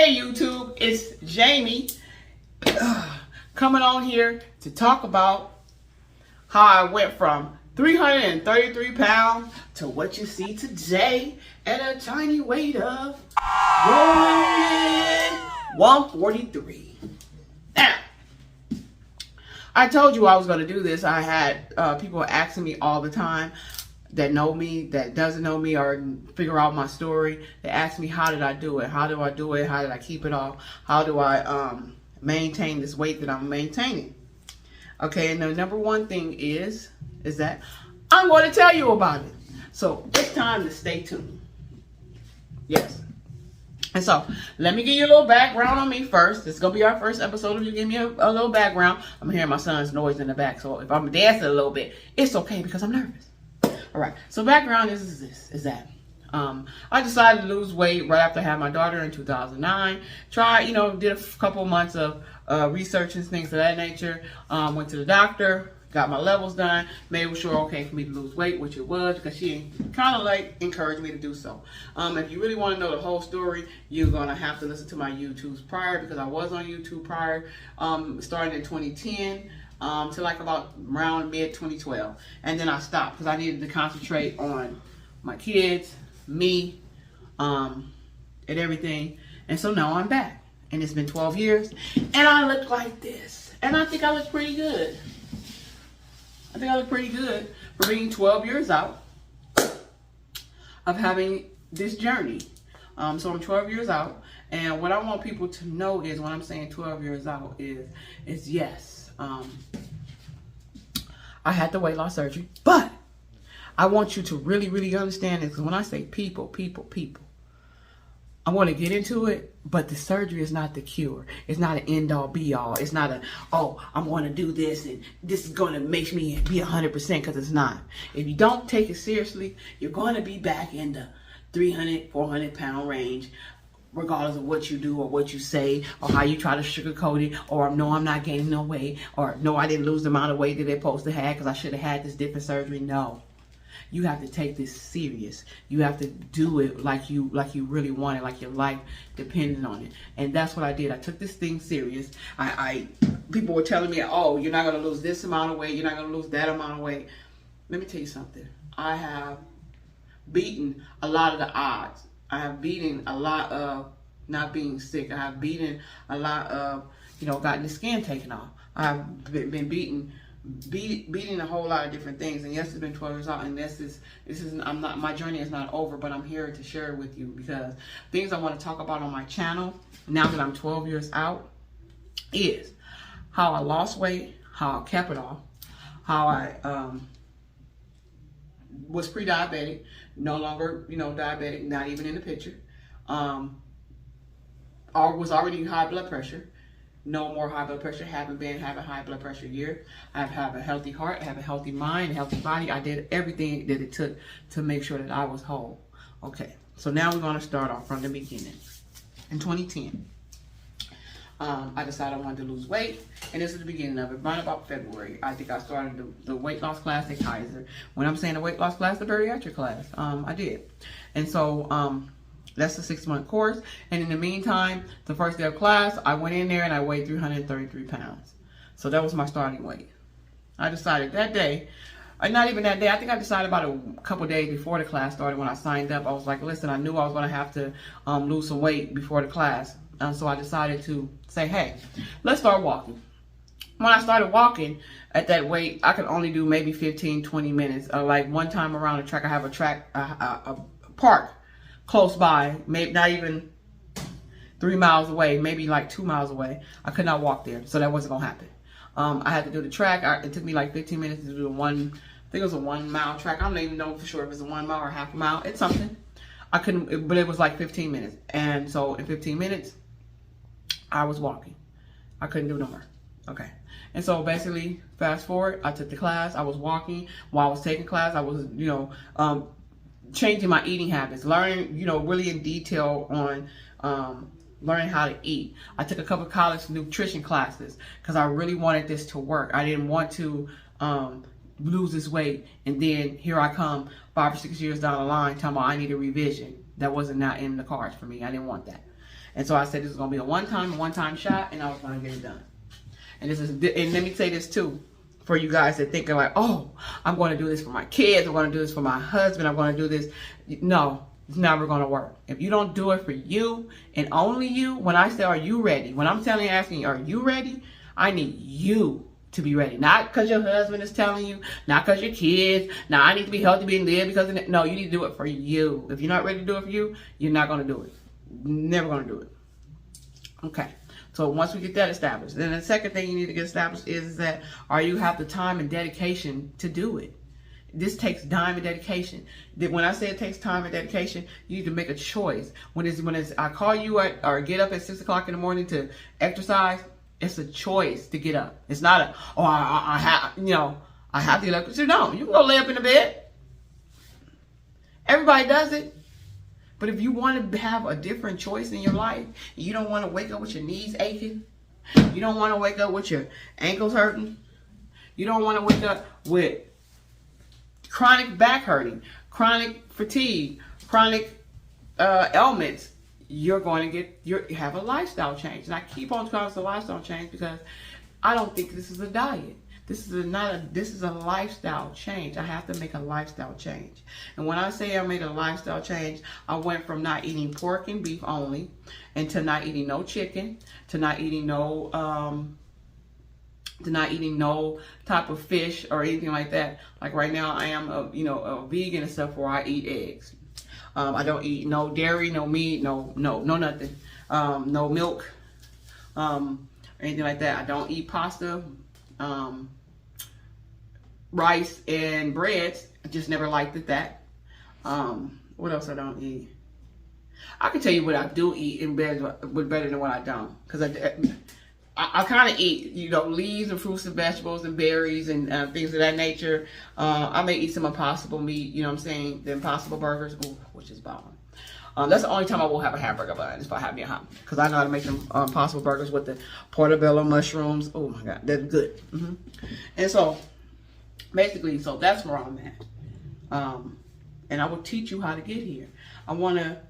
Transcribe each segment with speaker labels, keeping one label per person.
Speaker 1: Hey YouTube, it's Jamie coming on here to talk about how I went from 333 pounds to what you see today at a tiny weight of 143. Now, I told you I was going to do this. I had people asking me all the time that know me, that doesn't know me, or figure out my story. They ask me, how did I do it? How do I do it? How did I keep it off? How do I maintain this weight that I'm maintaining? Okay, and the number one thing is that I'm going to tell you about it. So it's time to stay tuned. Yes. And so let me give you a little background on me first. This is going to be our first episode of you give me a little background. I'm hearing my son's noise in the back, so if I'm dancing a little bit, it's okay because I'm nervous. All right, so background is that I decided to lose weight right after I had my daughter in 2009. Did a couple months of research and things of that nature. Went to the doctor, got my levels done, made sure okay for me to lose weight, which it was, because she kind of like encouraged me to do so. If you really want to know the whole story, you're going to have to listen to my YouTubes prior, because I was on YouTube prior, starting in 2010. To like about around mid 2012, and then I stopped because I needed to concentrate on my kids, me, and everything. And so now I'm back, and it's been 12 years, and I look like this, and I think I look pretty good. I think I look pretty good for being 12 years out of having this journey. So I'm 12 years out, and what I want people to know is when I'm saying 12 years out is yes. I had the weight loss surgery, but I want you to really, really understand this, because when I say people, I want to get into it, but the surgery is not the cure. It's not an end-all, be-all. It's not I'm going to do this, and this is going to make me be 100%, because it's not. If you don't take it seriously, you're going to be back in the 300, 400-pound range, regardless of what you do or what you say or how you try to sugarcoat it, or no, I'm not gaining no weight, or no, I didn't lose the amount of weight that they're supposed to have because I should have had this different surgery. No, you have to take this serious. You have to do it like you really want it, like your life depended on it. And that's what I did. I took this thing serious. People were telling me, oh, you're not going to lose this amount of weight, you're not going to lose that amount of weight. Let me tell you something. I have beaten a lot of the odds. I have beaten a lot of not being sick. I have beaten a lot of, gotten the skin taken off. I've been beating a whole lot of different things. And yes, it's been 12 years out, and my journey is not over, but I'm here to share it with you, because things I want to talk about on my channel now that I'm 12 years out is how I lost weight, how I kept it off, how I was pre-diabetic, no longer, diabetic, not even in the picture. Or was already high blood pressure. No more high blood pressure. Haven't been having high blood pressure year. I have a healthy heart. I have a healthy mind, a healthy body. I did everything that it took to make sure that I was whole. Okay, so now we're going to start off from the beginning. In 2010, I decided I wanted to lose weight, and this is the beginning of it. Around about February, I think I started the weight loss class at Kaiser. When I'm saying the weight loss class, the bariatric class, I did. And so that's a 6-month course. And in the meantime, the first day of class, I went in there and I weighed 333 pounds. So that was my starting weight. I decided that day, not even that day, I think I decided about a couple days before the class started. When I signed up, I was like, listen, I knew I was going to have to lose some weight before the class. So I decided to say, hey, let's start walking. When I started walking at that weight, I could only do maybe 15, 20 minutes. Like one time around the track, I have a park close by, maybe not even 3 miles away, maybe like 2 miles away. I could not walk there, so that wasn't going to happen. I had to do the track. It took me like 15 minutes to do I think it was a 1 mile track. I don't even know for sure if it's a 1 mile or half a mile. It's something. I couldn't, but it was like 15 minutes. And so in 15 minutes, I was walking. I couldn't do no more. Okay. And so basically, fast forward, I took the class. I was walking. While I was taking class, I was, changing my eating habits, learning, really in detail on learning how to eat. I took a couple of college nutrition classes because I really wanted this to work. I didn't want to lose this weight, and then here I come 5 or 6 years down the line talking about I need a revision. That wasn't not in the cards for me. I didn't want that. And so I said this is going to be a one-time shot, and I was going to get it done. And let me say this too, for you guys that thinking like, oh, I'm going to do this for my kids, I'm going to do this for my husband, I'm going to do this. No, it's never going to work. If you don't do it for you and only you, when I say, are you ready? When I'm asking you, are you ready? I need you to be ready. Not because your husband is telling you, not because your kids, now I need to be healthy, being live because of it. No, you need to do it for you. If you're not ready to do it for you, you're not going to do it. Never going to do it. Okay. So once we get that established, then the second thing you need to get established is that, are you have the time and dedication to do it? This takes time and dedication. When I say it takes time and dedication, you need to make a choice. When I call you or get up at 6 o'clock in the morning to exercise, it's a choice to get up. It's not I have the electricity. No, you can go lay up in the bed. Everybody does it. But if you want to have a different choice in your life, you don't want to wake up with your knees aching, you don't want to wake up with your ankles hurting, you don't want to wake up with chronic back hurting, chronic fatigue, chronic ailments, you're going to have a lifestyle change. And I keep on calling this a lifestyle change because I don't think this is a diet. This is a lifestyle change. I have to make a lifestyle change. And when I say I made a lifestyle change, I went from not eating pork and beef only, and to not eating no chicken, to not eating no type of fish or anything like that. Like right now, I am a vegan and stuff where I eat eggs. I don't eat no dairy, no meat, no nothing, no milk, or anything like that. I don't eat pasta, rice and breads. I just never liked it that. What else I don't eat? I can tell you what I do eat in bed with better than what I don't, because I kind of eat, leaves and fruits and vegetables and berries and things of that nature. I may eat some Impossible meat, the Impossible burgers, which is bomb. That's the only time I will have a hamburger bun, is if I have me a hump, because I know how to make them Impossible burgers with the portobello mushrooms. Oh my God, they're good. And so, basically, that's where I'm at. And I will teach you how to get here. I'm gonna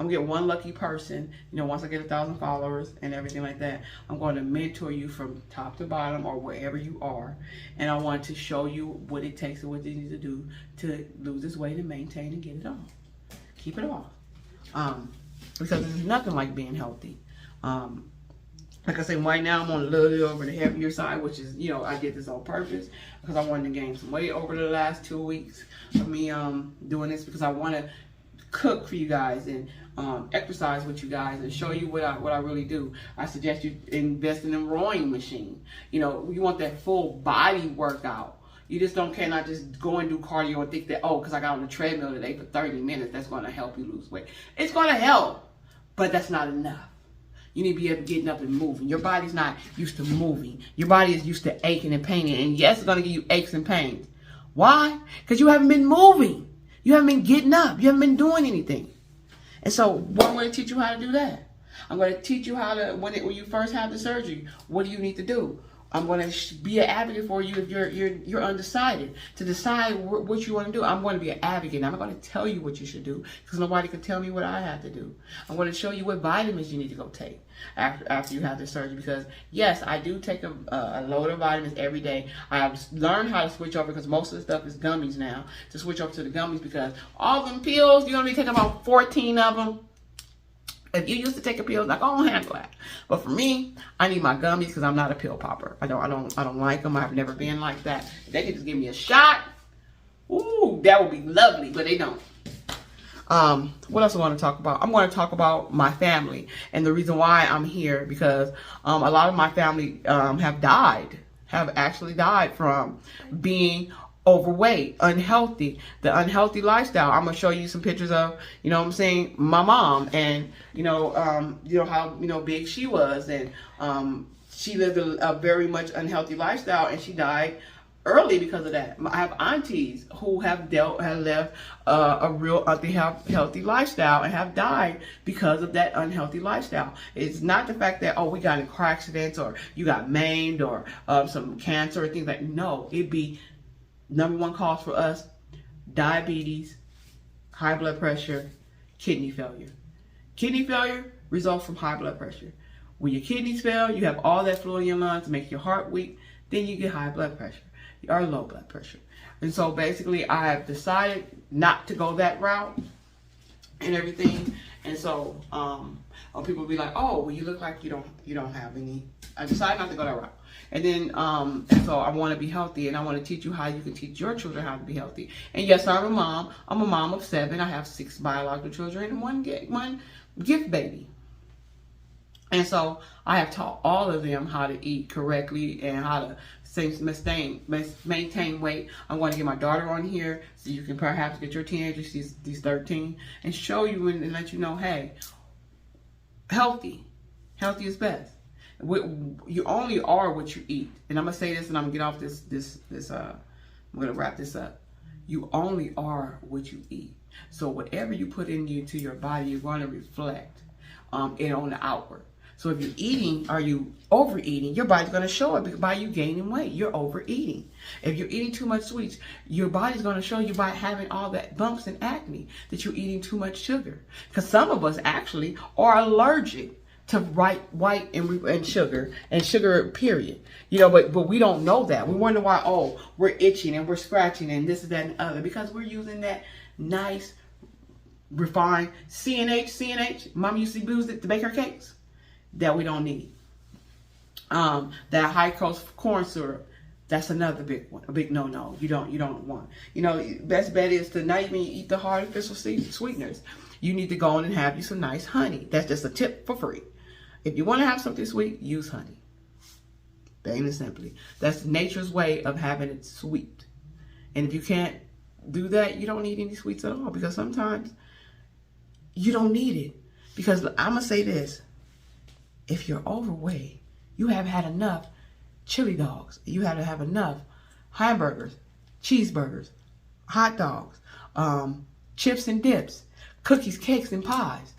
Speaker 1: get one lucky person, once I get 1,000 followers and everything like that, I'm going to mentor you from top to bottom or wherever you are. And I want to show you what it takes and what you need to do to lose this weight and maintain and get it off. Keep it off. Because there's nothing like being healthy. Like I said, right now I'm on a little bit over the heavier side, which is, I did this on purpose because I wanted to gain some weight over the last 2 weeks of me doing this, because I want to cook for you guys and exercise with you guys and show you what I really do. I suggest you invest in a rowing machine. You want that full body workout. You just cannot just go and do cardio and think that, because I got on the treadmill today for 30 minutes, that's going to help you lose weight. It's going to help, but that's not enough. You need to be able to get up and moving. Your body's not used to moving. Your body is used to aching and paining. And yes, it's going to give you aches and pains. Why? Because you haven't been moving. You haven't been getting up. You haven't been doing anything. And so I'm going to teach you how to do that. I'm going to teach you how to, when you first have the surgery, what do you need to do? I'm going to be an advocate for you if you're undecided, to decide what you want to do. I'm going to be an advocate. I'm not going to tell you what you should do, because nobody can tell me what I have to do. I'm going to show you what vitamins you need to go take after you have the surgery, because yes, I do take a load of vitamins every day. I have learned how to switch over, because most of the stuff is gummies now, to switch over to the gummies, because all them pills, you're going to be taking about 14 of them. If you used to take a pill, I don't handle that. But for me, I need my gummies, because I'm not a pill popper. I don't like them. I've never been like that. If they could just give me a shot, ooh, that would be lovely. But they don't. What else I want to talk about? I'm going to talk about my family and the reason why I'm here, because a lot of my family have actually died from being overweight, unhealthy, the unhealthy lifestyle. I'm gonna show you some pictures of, my mom, and how big she was, and she lived a very much unhealthy lifestyle, and she died early because of that. I have aunties who have left a real unhealthy lifestyle and have died because of that unhealthy lifestyle. It's not the fact that, we got in car accidents or you got maimed or some cancer or things like that. No, it'd be number one cause for us: diabetes, high blood pressure, kidney failure. Kidney failure result from high blood pressure. When your kidneys fail, you have all that fluid in your lungs, make your heart weak, then you get high blood pressure or low blood pressure. And so basically I have decided not to go that route and everything. And so people will be like, oh, well, you look like you don't have any. I decided not to go that route. And then and so I want to be healthy, and I want to teach you how you can teach your children how to be healthy. And yes, I'm a mom. I'm a mom of 7. I have 6 biological children and one gift baby. And so I have taught all of them how to eat correctly and how to maintain weight. I'm going to get my daughter on here so you can perhaps get your teenager, she's 13, and show you and let you know, hey, healthy is best. You only are what you eat. And I'm gonna say this, and I'm gonna get off this. I'm gonna wrap this up. You only are what you eat. So whatever you put into your body, you're going to reflect it on the outward. So if you're eating, are you overeating? Your body's going to show it by you gaining weight. You're overeating. If you're eating too much sweets, your body's going to show you by having all that bumps and acne that you're eating too much sugar. Because some of us actually are allergic to white and sugar, period. You know, but we don't know that. We wonder why, oh, we're itching and we're scratching and this, that, and other. Because we're using that nice, refined CNH. Mom used to use it to bake her cakes that we don't need. That high corn syrup, that's another big one, a big no-no. You don't want. You know, best bet is to not even eat the artificial sweeteners. You need to go on and have you some nice honey. That's just a tip for free. If you want to have something sweet, use honey. Plain and simply. That's nature's way of having it sweet. And if you can't do that, you don't need any sweets at all, because sometimes you don't need it. Because I'm going to say this. If you're overweight, you have had enough chili dogs. You have to have enough hamburgers, cheeseburgers, hot dogs, chips and dips, cookies, cakes, and pies,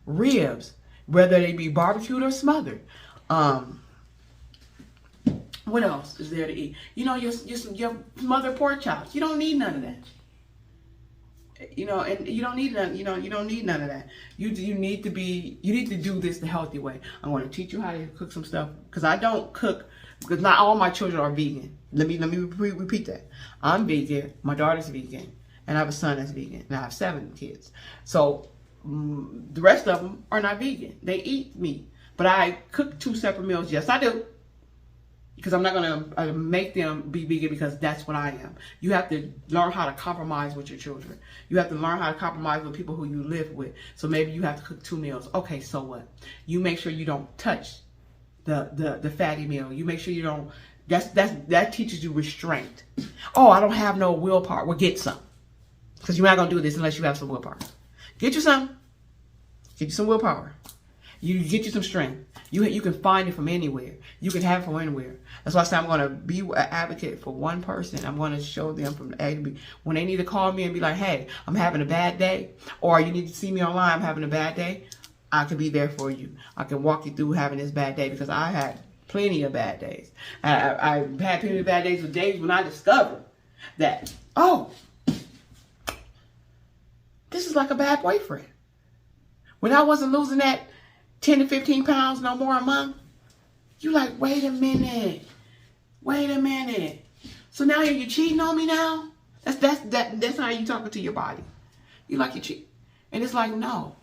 Speaker 1: ribs, whether they be barbecued or smothered. What else is there to eat? You know, your smothered pork chops. You don't need none of that. You know, and you don't need none. You don't need none of that. You need to do this the healthy way. I'm going to teach you how to cook some stuff, because I don't cook, because not all my children are vegan. Let me repeat that. I'm vegan. My daughter's vegan, and I have a son that's vegan, and I have 7 kids. So the rest of them are not vegan. They eat meat, but I cook 2 separate meals. Yes, I do. Because I'm not going to make them be vegan, because that's what I am. You have to learn how to compromise with your children. You have to learn how to compromise with people who you live with. So maybe you have to cook 2 meals. Okay, so what? You make sure you don't touch the fatty meal. You make sure you don't. That teaches you restraint. Oh, I don't have no willpower. Well, get some. Because you're not going to do this unless you have some willpower. Get you some. Get you some willpower. You get you some strength. You can find it from anywhere. You can have it from anywhere. That's why I say I'm going to be an advocate for one person. I'm going to show them from A to B. When they need to call me and be like, hey, I'm having a bad day, or you need to see me online, I'm having a bad day, I can be there for you. I can walk you through having this bad day, because I had plenty of bad days. I've had plenty of bad days with days when I discovered that, oh, this is like a bad boyfriend. When I wasn't losing that 10 to 15 pounds no more a month, you like, wait a minute. So now you're cheating on me now? That's how you talking to your body. You like you cheat. And it's like, no.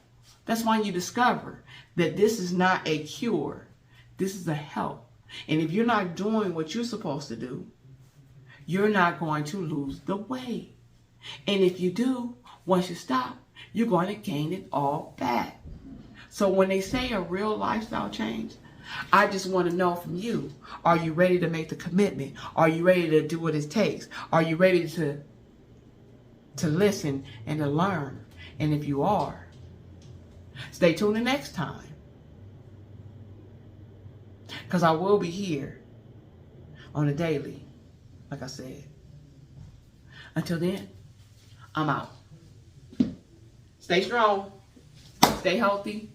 Speaker 1: That's when you discover that this is not a cure. This is a help. And if you're not doing what you're supposed to do, you're not going to lose the weight. And if you do, once you stop, you're going to gain it all back. So when they say a real lifestyle change, I just want to know from you, are you ready to make the commitment? Are you ready to do what it takes? Are you ready to listen and to learn? And if you are, stay tuned the next time, because I will be here on a daily, like I said. Until then, I'm out. Stay strong. Stay healthy.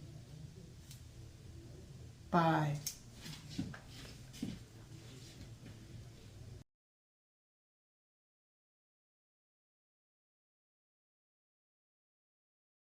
Speaker 1: Bye.